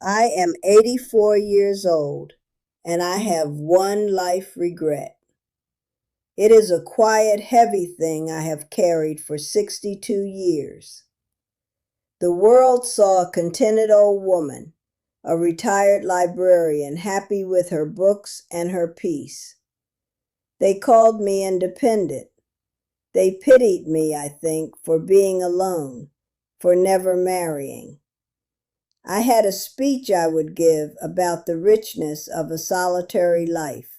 I am 84 years old, and I have one life regret. It is a quiet, heavy thing I have carried for 62 years. The world saw a contented old woman, a retired librarian, happy with her books and her peace. They called me independent. They pitied me, I think, for being alone, for never marrying. I had a speech I would give about the richness of a solitary life.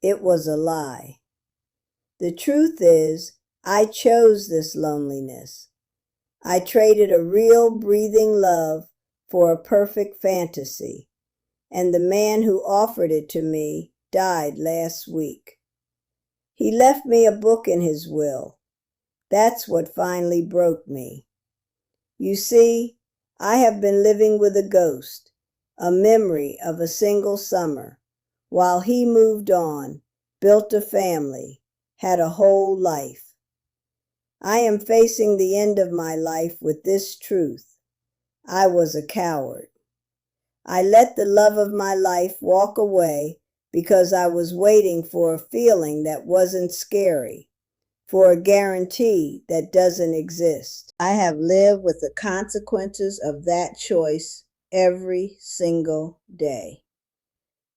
It was a lie. The truth is, I chose this loneliness. I traded a real breathing love for a perfect fantasy, and the man who offered it to me died last week. He left me a book in his will. That's what finally broke me. You see, I have been living with a ghost, a memory of a single summer, while he moved on, built a family, had a whole life. I am facing the end of my life with this truth. I was a coward. I let the love of my life walk away because I was waiting for a feeling that wasn't scary, for a guarantee that doesn't exist. I have lived with the consequences of that choice every single day.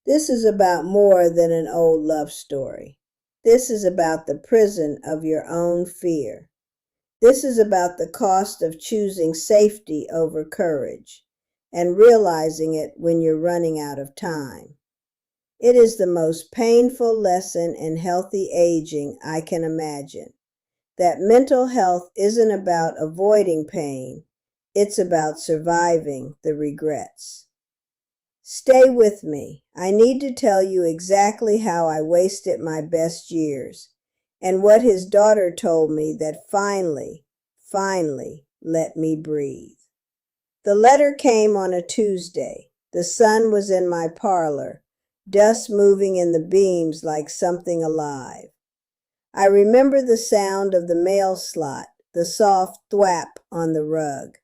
This is about more than an old love story. This is about the prison of your own fear. This is about the cost of choosing safety over courage and realizing it when you're running out of time. It is the most painful lesson in healthy aging I can imagine. That mental health isn't about avoiding pain, it's about surviving the regrets. Stay with me. I need to tell you exactly how I wasted my best years, and what his daughter told me that finally let me breathe. The letter came on a Tuesday. The sun was in my parlor, dust moving in the beams like something alive. I remember the sound of the mail slot, the soft thwap on the rug.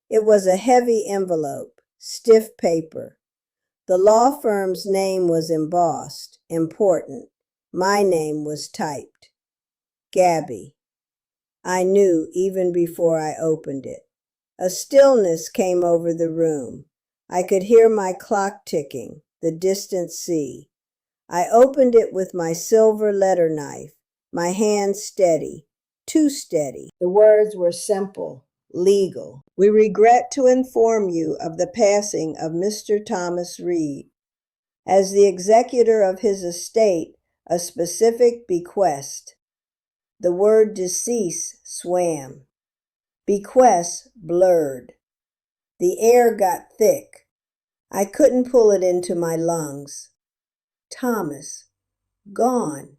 It was a heavy envelope, stiff paper. The law firm's name was embossed, important. My name was typed. Gabi. I knew even before I opened it. A stillness came over the room. I could hear my clock ticking, the distant sea. I opened it with my silver letter knife, my hand steady, too steady. The words were simple, legal. We regret to inform you of the passing of Mr. Thomas Reed. As the executor of his estate, a specific bequest. The word decease swam. Bequest blurred. The air got thick. I couldn't pull it into my lungs. Thomas, gone.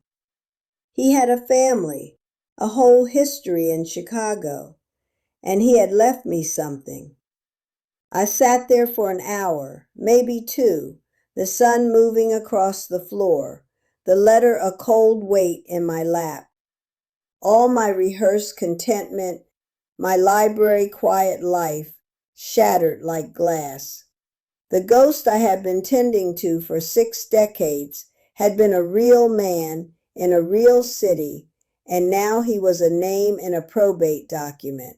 He had a family, a whole history in Chicago, and he had left me something. I sat there for an hour, maybe two, the sun moving across the floor, the letter a cold weight in my lap. All my rehearsed contentment, my library quiet life, shattered like glass. The ghost I had been tending to for 6 decades had been a real man in a real city, and now he was a name in a probate document.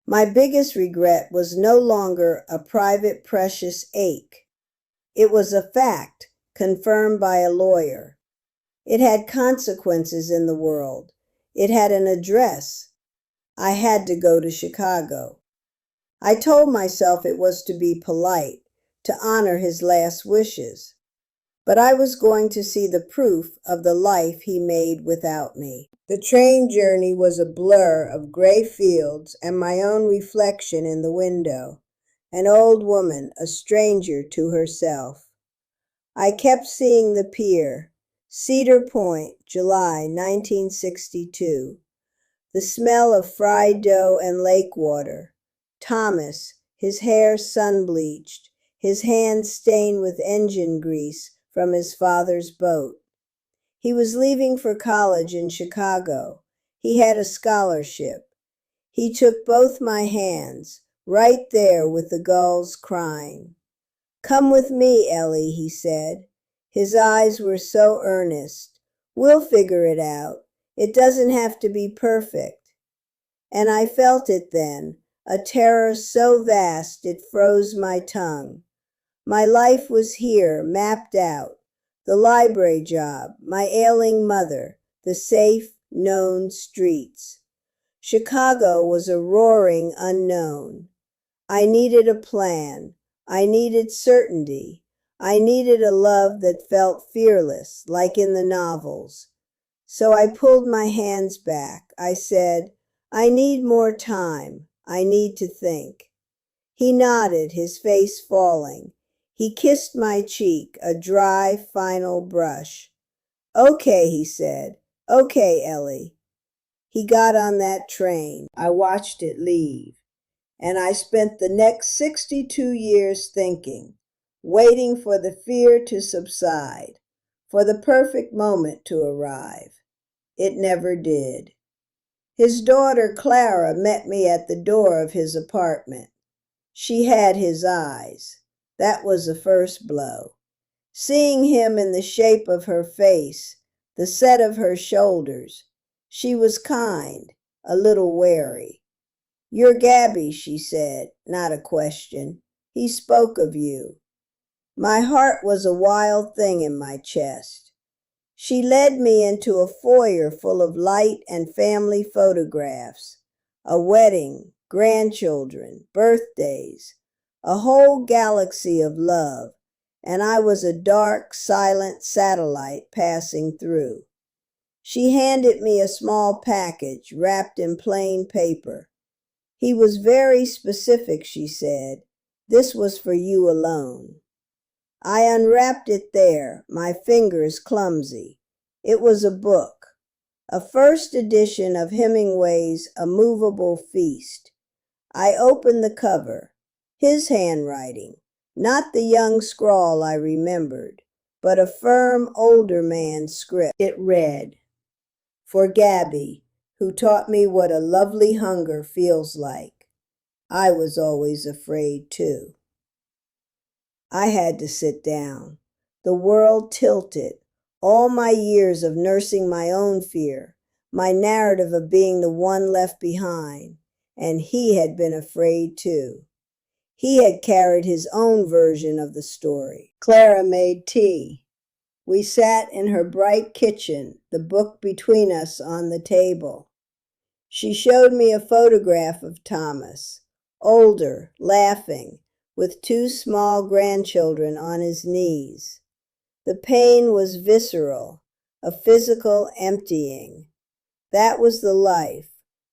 My biggest regret was no longer a private precious ache. It was a fact confirmed by a lawyer. It had consequences in the world. It had an address. I had to go to Chicago. I told myself it was to be polite, to honor his last wishes. But I was going to see the proof of the life he made without me. The train journey was a blur of gray fields and my own reflection in the window, an old woman, a stranger to herself. I kept seeing the pier, Cedar Point, July 1962. The smell of fried dough and lake water. Thomas, his hair sun-bleached, his hands stained with engine grease from his father's boat. He was leaving for college in Chicago. He had a scholarship. He took both my hands, right there with the gulls crying. "Come with me, Ellie," he said. His eyes were so earnest. "We'll figure it out. It doesn't have to be perfect." And I felt it then, a terror so vast it froze my tongue. My life was here, mapped out. The library job, my ailing mother, the safe, known streets. Chicago was a roaring unknown. I needed a plan. I needed certainty. I needed a love that felt fearless, like in the novels. So I pulled my hands back. I said, "I need more time. I need to think." He nodded, his face falling. He kissed my cheek, a dry, final brush. "Okay," he said. "Okay, Ellie." He got on that train. I watched it leave. And I spent the next 62 years thinking, waiting for the fear to subside, for the perfect moment to arrive. It never did. His daughter Clara met me at the door of his apartment. She had his eyes. That was the first blow. Seeing him in the shape of her face, the set of her shoulders, she was kind, a little wary. "You're Gabi," she said, not a question. "He spoke of you." My heart was a wild thing in my chest. She led me into a foyer full of light and family photographs. A wedding, grandchildren, birthdays, a whole galaxy of love, and I was a dark, silent satellite passing through. She handed me a small package wrapped in plain paper. "He was very specific," she said. "This was for you alone." I unwrapped it there, my fingers clumsy. It was a book, a first edition of Hemingway's A Movable Feast. I opened the cover. His handwriting, not the young scrawl I remembered, but a firm older man's script. It read, "For Gabi, who taught me what a lovely hunger feels like. I was always afraid too." I had to sit down. The world tilted. All my years of nursing my own fear, my narrative of being the one left behind, and he had been afraid too. He had carried his own version of the story. Clara made tea. We sat in her bright kitchen, the book between us on the table. She showed me a photograph of Thomas, older, laughing, with two small grandchildren on his knees. The pain was visceral, a physical emptying. That was the life,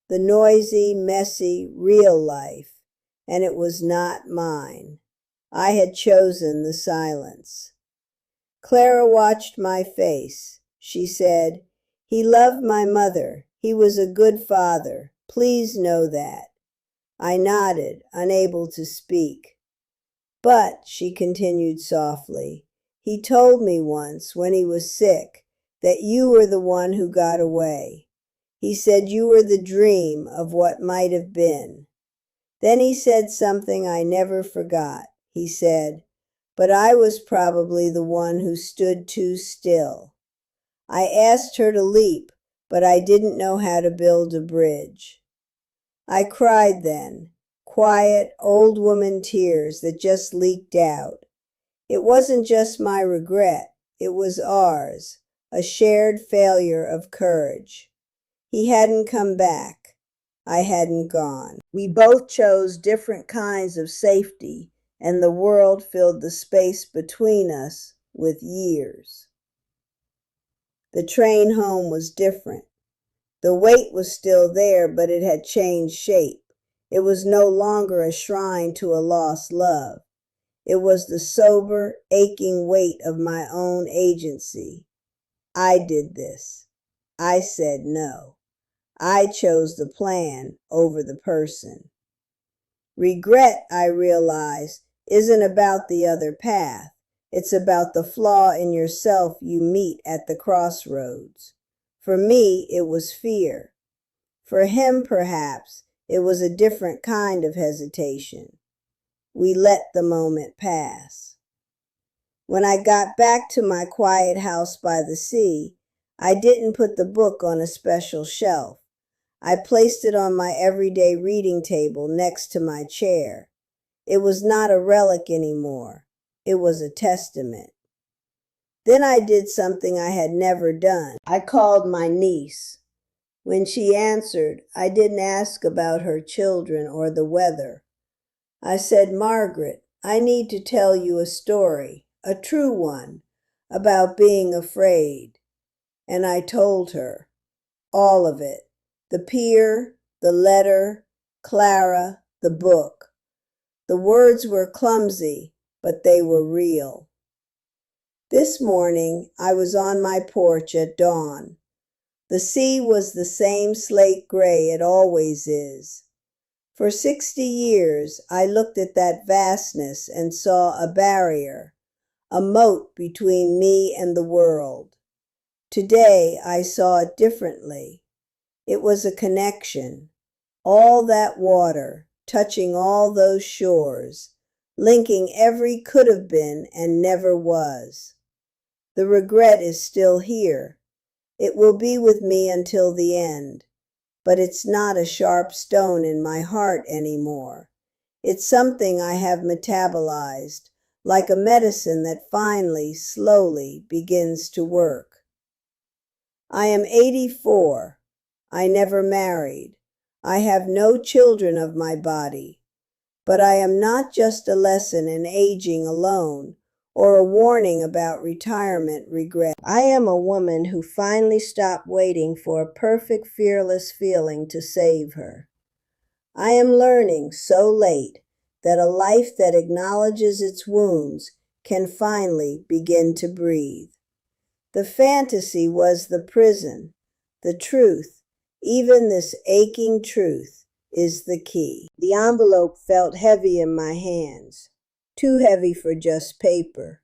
the noisy, messy, real life, and it was not mine. I had chosen the silence. Clara watched my face. She said, "He loved my mother. He was a good father. Please know that." I nodded, unable to speak. "But," she continued softly, "he told me once, when he was sick, that you were the one who got away. He said you were the dream of what might have been." Then he said something I never forgot. He said, "But I was probably the one who stood too still. I asked her to leap, but I didn't know how to build a bridge." I cried then, quiet, old woman tears that just leaked out. It wasn't just my regret, it was ours, a shared failure of courage. He hadn't come back. I hadn't gone. We both chose different kinds of safety, and the world filled the space between us with years. The train home was different. The weight was still there, but it had changed shape. It was no longer a shrine to a lost love. It was the sober, aching weight of my own agency. I did this. I said no. I chose the plan over the person. Regret, I realize, isn't about the other path. It's about the flaw in yourself you meet at the crossroads. For me, it was fear. For him, perhaps, it was a different kind of hesitation. We let the moment pass. When I got back to my quiet house by the sea, I didn't put the book on a special shelf. I placed it on my everyday reading table next to my chair. It was not a relic anymore. It was a testament. Then I did something I had never done. I called my niece. When she answered, I didn't ask about her children or the weather. I said, "Margaret, I need to tell you a story, a true one, about being afraid." And I told her all of it. The pier, the letter, Clara, the book. The words were clumsy, but they were real. This morning, I was on my porch at dawn. The sea was the same slate gray it always is. For 60 years, I looked at that vastness and saw a barrier, a moat between me and the world. Today, I saw it differently. It was a connection. All that water, touching all those shores, linking every could have been and never was. The regret is still here. It will be with me until the end. But it's not a sharp stone in my heart anymore. It's something I have metabolized, like a medicine that finally, slowly begins to work. I am 84. I never married. I have no children of my body. But I am not just a lesson in aging alone, or a warning about retirement regret. I am a woman who finally stopped waiting for a perfect, fearless feeling to save her. I am learning so late that a life that acknowledges its wounds can finally begin to breathe. The fantasy was the prison. The truth, even this aching truth, is the key. The envelope felt heavy in my hands, too heavy for just paper.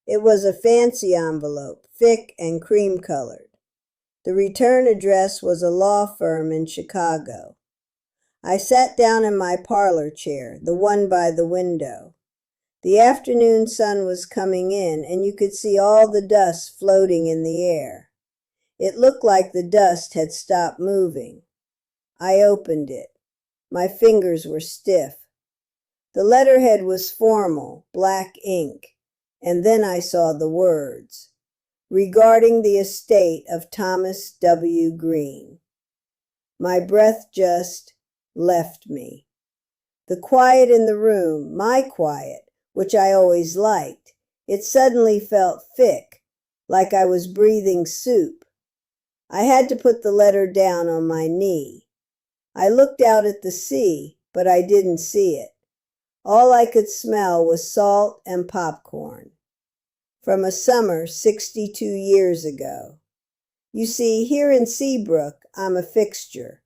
It was a fancy envelope, thick and cream-colored. The return address was a law firm in Chicago. I sat down in my parlor chair, the one by the window. The afternoon sun was coming in, and you could see all the dust floating in the air. It looked like the dust had stopped moving. I opened it. My fingers were stiff. The letterhead was formal, black ink, and then I saw the words, "Regarding the estate of Thomas W. Green." My breath just left me. The quiet in the room, my quiet, which I always liked, it suddenly felt thick, like I was breathing soup. I had to put the letter down on my knee. I looked out at the sea, but I didn't see it. All I could smell was salt and popcorn. From a summer 62 years ago. You see, here in Seabrook, I'm a fixture.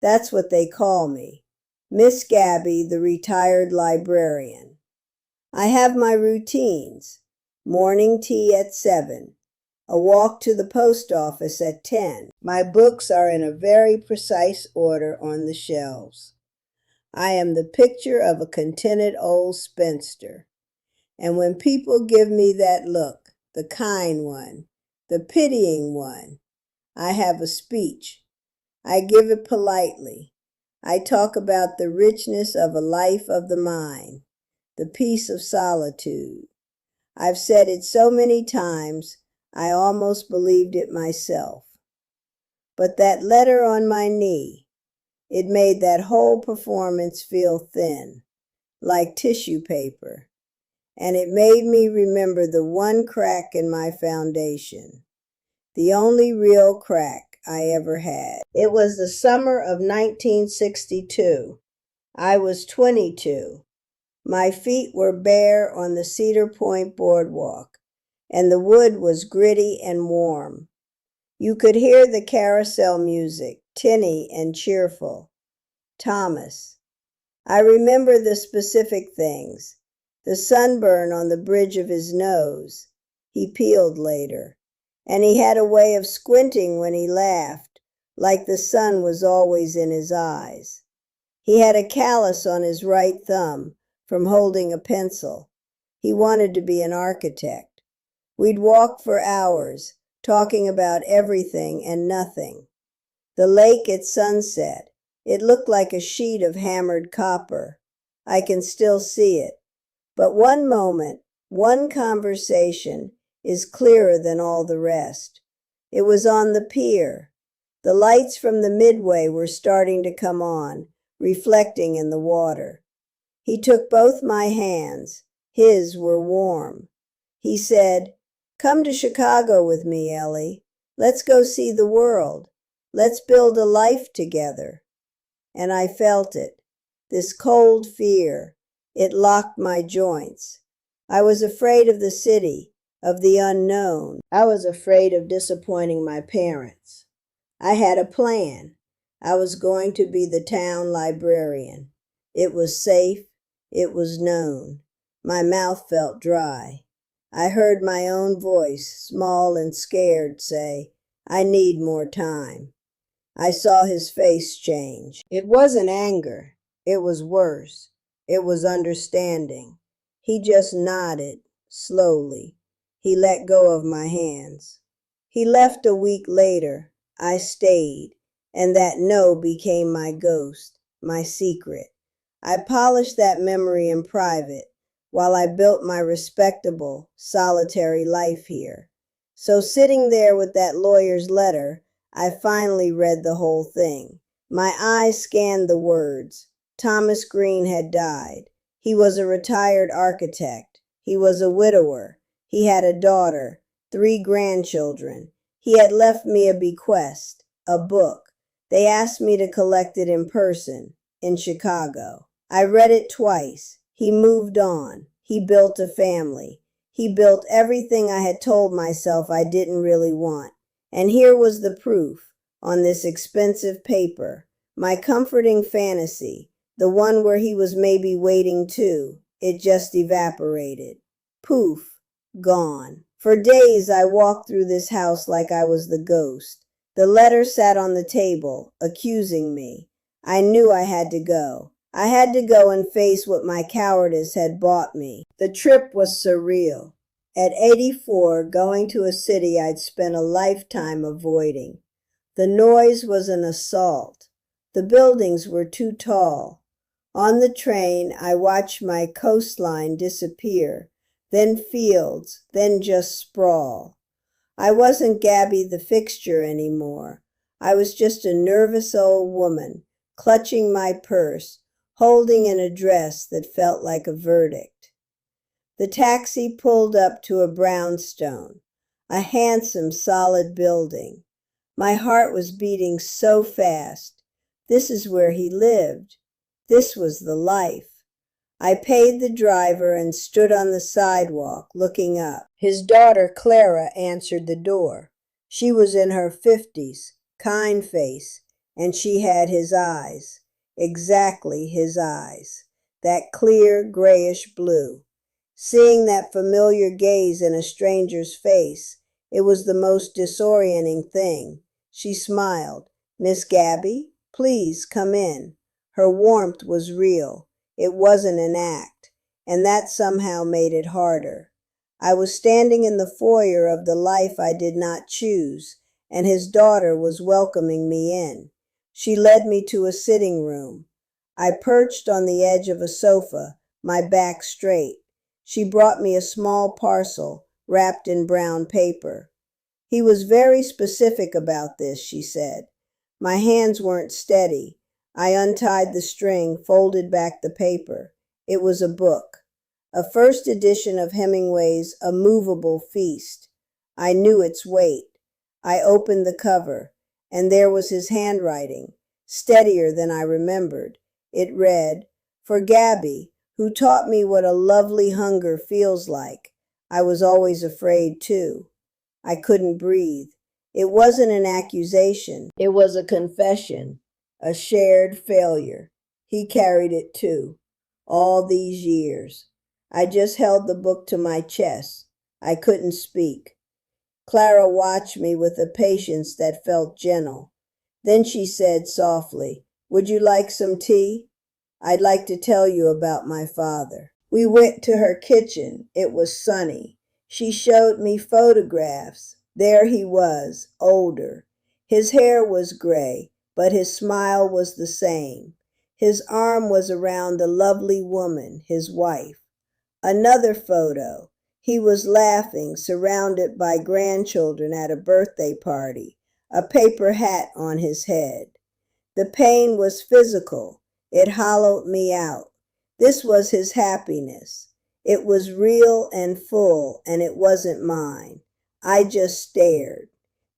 That's what they call me. Miss Gabi, the retired librarian. I have my routines. Morning tea at 7. A walk to the post office at 10. My books are in a very precise order on the shelves. I am the picture of a contented old spinster. And when people give me that look, the kind one, the pitying one, I have a speech. I give it politely. I talk about the richness of a life of the mind, the peace of solitude. I've said it so many times, I almost believed it myself. But that letter on my knee, it made that whole performance feel thin, like tissue paper. And it made me remember the one crack in my foundation, the only real crack I ever had. It was the summer of 1962. I was 22. My feet were bare on the Cedar Point boardwalk, and the wood was gritty and warm. You could hear the carousel music, tinny and cheerful. Thomas. I remember the specific things. The sunburn on the bridge of his nose. He peeled later. And he had a way of squinting when he laughed, like the sun was always in his eyes. He had a callus on his right thumb from holding a pencil. He wanted to be an architect. We'd walk for hours, talking about everything and nothing. The lake at sunset, it looked like a sheet of hammered copper. I can still see it. But one moment, one conversation is clearer than all the rest. It was on the pier. The lights from the midway were starting to come on, reflecting in the water. He took both my hands. His were warm. He said, "Come to Chicago with me, Ellie. Let's go see the world. Let's build a life together." And I felt it, this cold fear. It locked my joints. I was afraid of the city, of the unknown. I was afraid of disappointing my parents. I had a plan. I was going to be the town librarian. It was safe. It was known. My mouth felt dry. I heard my own voice, small and scared, say, "I need more time." I saw his face change. It wasn't anger. It was worse. It was understanding. He just nodded, slowly. He let go of my hands. He left a week later. I stayed, and that no became my ghost, my secret. I polished that memory in private, while I built my respectable, solitary life here. So sitting there with that lawyer's letter, I finally read the whole thing. My eyes scanned the words. Thomas Green had died. He was a retired architect. He was a widower. He had a daughter, 3 grandchildren. He had left me a bequest, a book. They asked me to collect it in person, in Chicago. I read it twice. He moved on. He built a family. He built everything I had told myself I didn't really want. And here was the proof, on this expensive paper. My comforting fantasy, the one where he was maybe waiting too. It just evaporated. Poof, gone. For days I walked through this house like I was the ghost. The letter sat on the table, accusing me. I knew I had to go. I had to go and face what my cowardice had bought me. The trip was surreal. At 84, going to a city I'd spent a lifetime avoiding. The noise was an assault. The buildings were too tall. On the train, I watched my coastline disappear, then fields, then just sprawl. I wasn't Gabi the fixture anymore. I was just a nervous old woman, clutching my purse, holding an address that felt like a verdict. The taxi pulled up to a brownstone, a handsome, solid building. My heart was beating so fast. This is where he lived. This was the life. I paid the driver and stood on the sidewalk, looking up. His daughter, Clara, answered the door. She was in her 50s, kind face, and she had his eyes. Exactly his eyes. That clear, grayish blue. Seeing that familiar gaze in a stranger's face, it was the most disorienting thing. She smiled. "Miss Gabi, please come in." Her warmth was real. It wasn't an act, and that somehow made it harder. I was standing in the foyer of the life I did not choose, and his daughter was welcoming me in. She led me to a sitting room. I perched on the edge of a sofa, my back straight. She brought me a small parcel wrapped in brown paper. "He was very specific about this," she said. My hands weren't steady. I untied the string, folded back the paper. It was a book. A first edition of Hemingway's A Movable Feast. I knew its weight. I opened the cover, and there was his handwriting, steadier than I remembered. It read, "For Gabi, who taught me what a lovely hunger feels like. I was always afraid too." I couldn't breathe. It wasn't an accusation. It was a confession, a shared failure. He carried it too, all these years. I just held the book to my chest. I couldn't speak. Clara watched me with a patience that felt gentle. Then she said softly, "Would you like some tea? I'd like to tell you about my father." We went to her kitchen. It was sunny. She showed me photographs. There he was, older. His hair was gray, but his smile was the same. His arm was around the lovely woman, his wife. Another photo. He was laughing, surrounded by grandchildren at a birthday party, a paper hat on his head. The pain was physical. It hollowed me out. This was his happiness. It was real and full, and it wasn't mine. I just stared.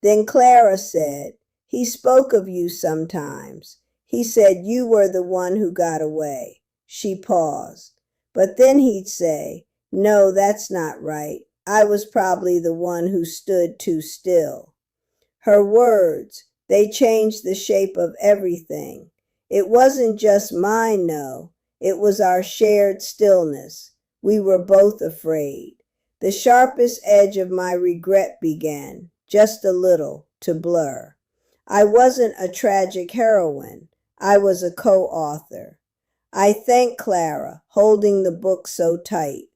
Then Clara said, "He spoke of you sometimes. He said you were the one who got away." She paused. But then he'd say, "No, that's not right. I was probably the one who stood too still." Her words, they changed the shape of everything. It wasn't just mine, no. It was our shared stillness. We were both afraid. The sharpest edge of my regret began, just a little, to blur. I wasn't a tragic heroine. I was a co-author. I thanked Clara, holding the book so tight.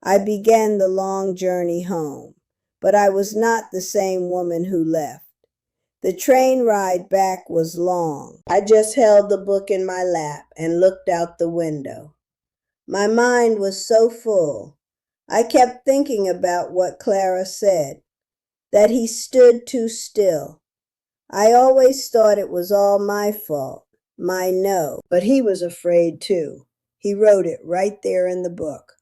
I began the long journey home, but I was not the same woman who left. The train ride back was long. I just held the book in my lap and looked out the window. My mind was so full. I kept thinking about what Clara said, that he stood too still. I always thought it was all my fault, my no, but he was afraid too. He wrote it right there in the book.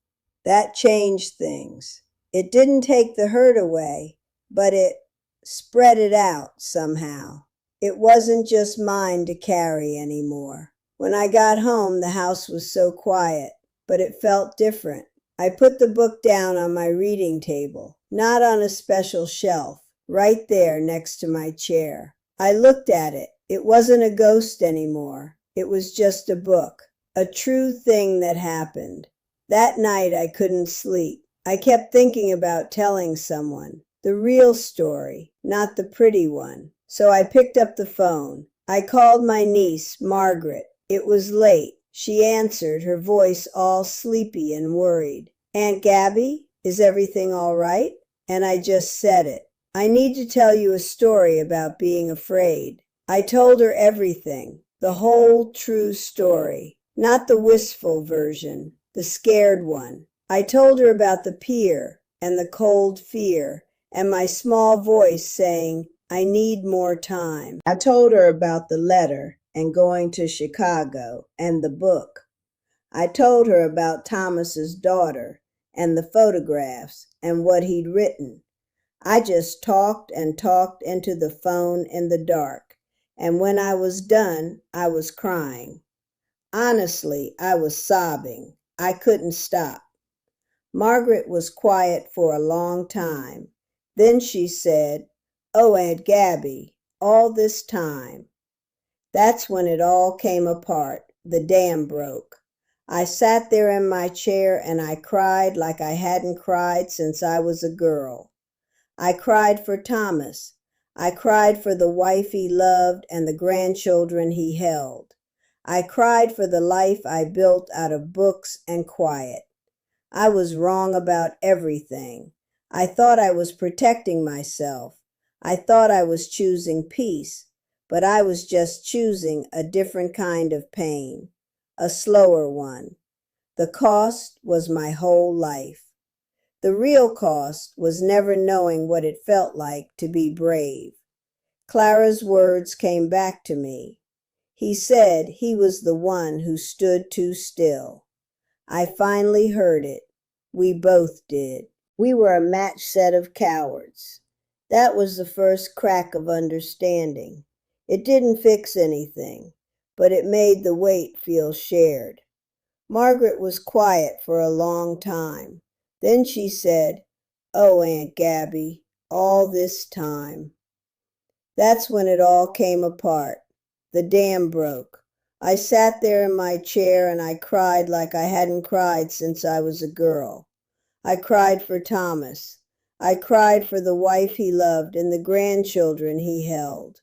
That changed things. It didn't take the hurt away, but it spread it out somehow. It wasn't just mine to carry anymore. When I got home, the house was so quiet, but it felt different. I put the book down on my reading table, not on a special shelf, right there next to my chair. I looked at it. It wasn't a ghost anymore. It was just a book, a true thing that happened. That night I couldn't sleep. I kept thinking about telling someone, the real story, not the pretty one. So I picked up the phone. I called my niece, Margaret. It was late. She answered, her voice all sleepy and worried. "Aunt Gabi, is everything all right?" And I just said it. "I need to tell you a story about being afraid." I told her everything, the whole true story, not the wistful version, the scared one. I told her about the pier and the cold fear and my small voice saying, "I need more time." I told her about the letter and going to Chicago and the book. I told her about Thomas's daughter and the photographs and what he'd written. I just talked and talked into the phone in the dark, and when I was done, I was crying. Honestly, I was sobbing. I couldn't stop. Margaret was quiet for a long time. Then she said, "Oh, Aunt Gabi, all this time." That's when it all came apart. The dam broke. I sat there in my chair and I cried like I hadn't cried since I was a girl. I cried for Thomas. I cried for the wife he loved and the grandchildren he held. I cried for the life I built out of books and quiet. I was wrong about everything. I thought I was protecting myself. I thought I was choosing peace, but I was just choosing a different kind of pain, a slower one. The cost was my whole life. The real cost was never knowing what it felt like to be brave. Clara's words came back to me. He said he was the one who stood too still. I finally heard it. We both did. We were a matched set of cowards. That was the first crack of understanding. It didn't fix anything, but it made the weight feel shared. Margaret was quiet for a long time. Then she said, "Oh, Aunt Gabi, all this time." That's when it all came apart. The dam broke. I sat there in my chair and I cried like I hadn't cried since I was a girl. I cried for Thomas. I cried for the wife he loved and the grandchildren he held.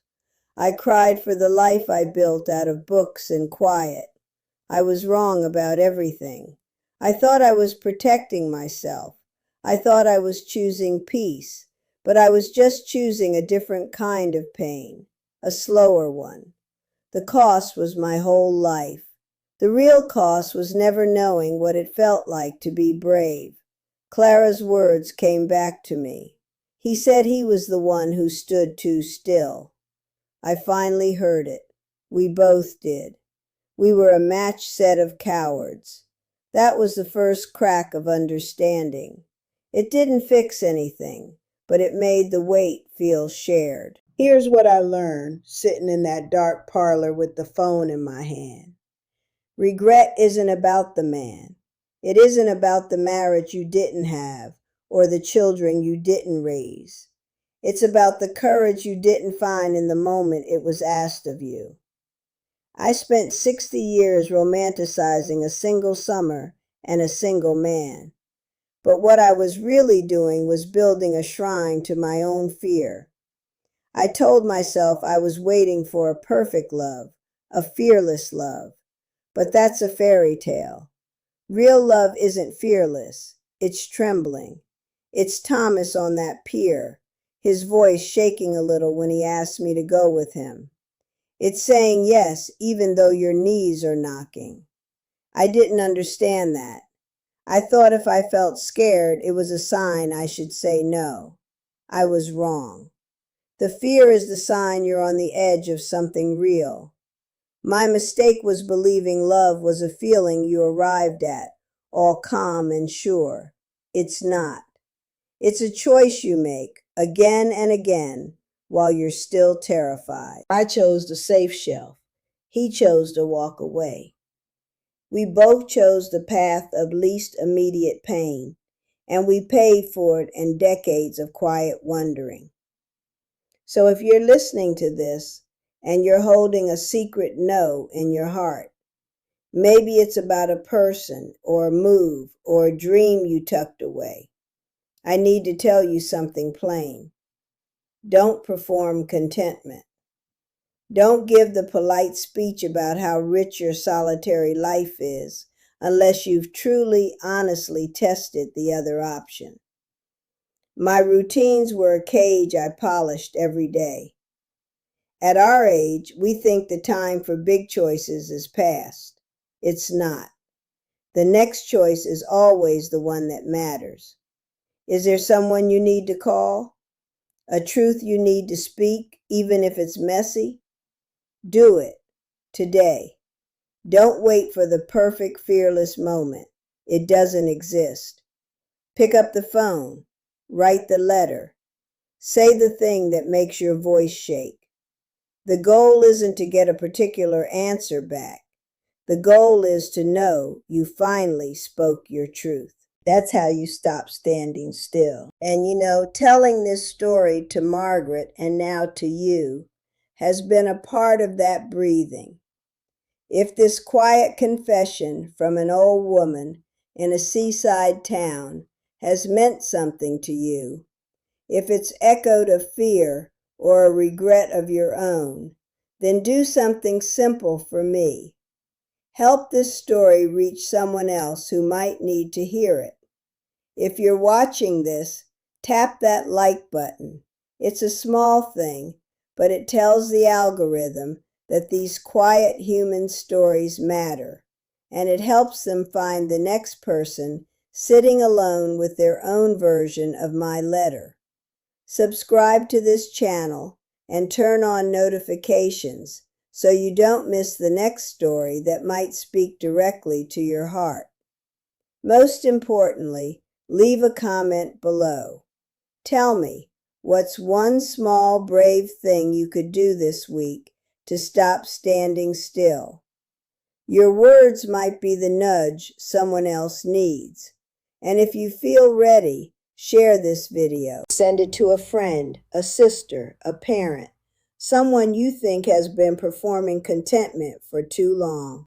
I cried for the life I built out of books and quiet. I was wrong about everything. I thought I was protecting myself. I thought I was choosing peace, but I was just choosing a different kind of pain, a slower one. The cost was my whole life. The real cost was never knowing what it felt like to be brave. Clara's words came back to me. He said he was the one who stood too still. I finally heard it. We both did. We were a matched set of cowards. That was the first crack of understanding. It didn't fix anything, but it made the weight feel shared. Here's what I learned sitting in that dark parlor with the phone in my hand. Regret isn't about the man. It isn't about the marriage you didn't have or the children you didn't raise. It's about the courage you didn't find in the moment it was asked of you. I spent 60 years romanticizing a single summer and a single man. But what I was really doing was building a shrine to my own fear. I told myself I was waiting for a perfect love, a fearless love. But that's a fairy tale. Real love isn't fearless. It's trembling. It's Thomas on that pier, his voice shaking a little when he asked me to go with him. It's saying yes, even though your knees are knocking. I didn't understand that. I thought if I felt scared, it was a sign I should say no. I was wrong. The fear is the sign you're on the edge of something real. My mistake was believing love was a feeling you arrived at, all calm and sure. It's not. It's a choice you make, again and again, while you're still terrified. I chose the safe shelf. He chose to walk away. We both chose the path of least immediate pain, and we paid for it in decades of quiet wondering. So if you're listening to this and you're holding a secret no in your heart, maybe it's about a person or a move or a dream you tucked away, I need to tell you something plain. Don't perform contentment. Don't give the polite speech about how rich your solitary life is unless you've truly, honestly tested the other option. My routines were a cage I polished every day. At our age, we think the time for big choices is past. It's not. The next choice is always the one that matters. Is there someone you need to call? A truth you need to speak, even if it's messy? Do it today. Don't wait for the perfect, fearless moment. It doesn't exist. Pick up the phone. Write the letter. Say the thing that makes your voice shake. The goal isn't to get a particular answer back. The goal is to know you finally spoke your truth. That's how you stop standing still. And telling this story to Margaret and now to you has been a part of that breathing. If this quiet confession from an old woman in a seaside town has meant something to you, if it's echoed a fear or a regret of your own, then do something simple for me. Help this story reach someone else who might need to hear it. If you're watching this, tap that like button. It's a small thing, but it tells the algorithm that these quiet human stories matter, and it helps them find the next person sitting alone with their own version of my letter. Subscribe to this channel and turn on notifications so you don't miss the next story that might speak directly to your heart. Most importantly, leave a comment below. Tell me, what's one small, brave thing you could do this week to stop standing still? Your words might be the nudge someone else needs. And if you feel ready, share this video. Send it to a friend, a sister, a parent, someone you think has been performing contentment for too long.